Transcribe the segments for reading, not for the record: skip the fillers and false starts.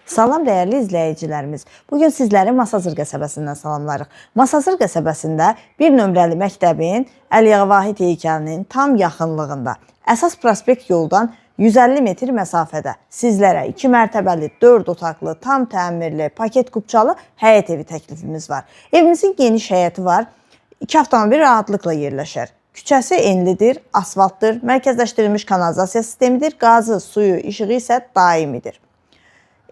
Salam dəyərli izləyicilərimiz. Bugün sizləri Masazır qəsəbəsindən salamlarıq. Masazır qəsəbəsində bir nömrəli məktəbin Əliağa Vahid heykəlinin tam yaxınlığında, əsas prospekt yoldan 150 metr məsafədə sizlərə 2 mərtəbəli, 4 otaqlı, tam təmirli, paket qubçalı həyət evi təklifimiz var. Evimizin geniş həyəti var, 2 avtomobil rahatlıqla yerləşər. Küçəsi enlidir, asfaltdır, mərkəzləşdirilmiş kanalizasiya sistemidir, qazı, suyu, işığı isə daimidir.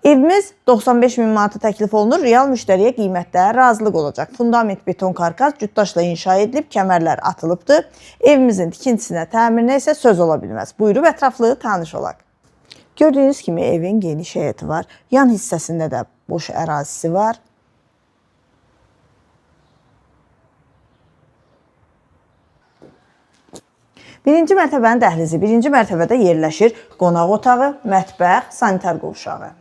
Evimiz 95 min manatı təklif olunur, real müştəriyə qiymətdə razılıq olacaq. Fundament beton karkas cütdaşla inşa edilib, kəmərlər atılıbdır. Evimizin tikintisinə, təmirinə isə söz ola bilməz. Buyurub ətraflı tanış olaq. Gördüyünüz kimi evin geniş həyəti var. Yan hissəsində də boş ərazisi var. Birinci mərtəbənin dəhlizi. Birinci mərtəbədə yerləşir qonaq otağı, mətbəx, sanitar qovşağı.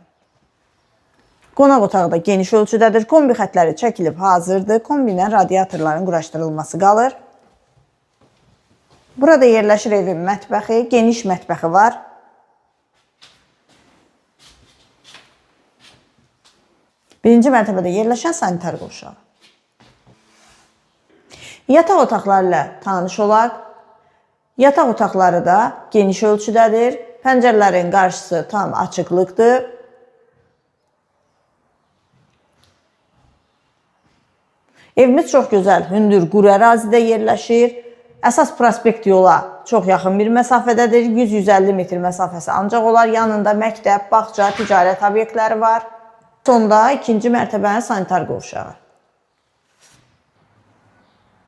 Qonaq otağı da geniş ölçüdədir. Kombi xətləri çəkilib hazırdır. Kombinə radiatorların quraşdırılması qalır. Burada yerləşir evin mətbəxi, geniş mətbəxi var. Birinci mərtəbədə yerləşən sanitar qovşağı. Yataq otaqları ilə tanış olaq. Yataq otaqları da geniş ölçüdədir. Pəncərələrin qarşısı tam açıqlıqdır. Evimiz çox gözəl, hündür, quru ərazidə yerləşir. Əsas prospekt yola çox yaxın bir məsafədədir. 100-150 metr məsafəsi ancaq olar. Yanında məktəb, bağça, ticarət obyektləri var. Sonda ikinci mərtəbənin sanitar qovşağı.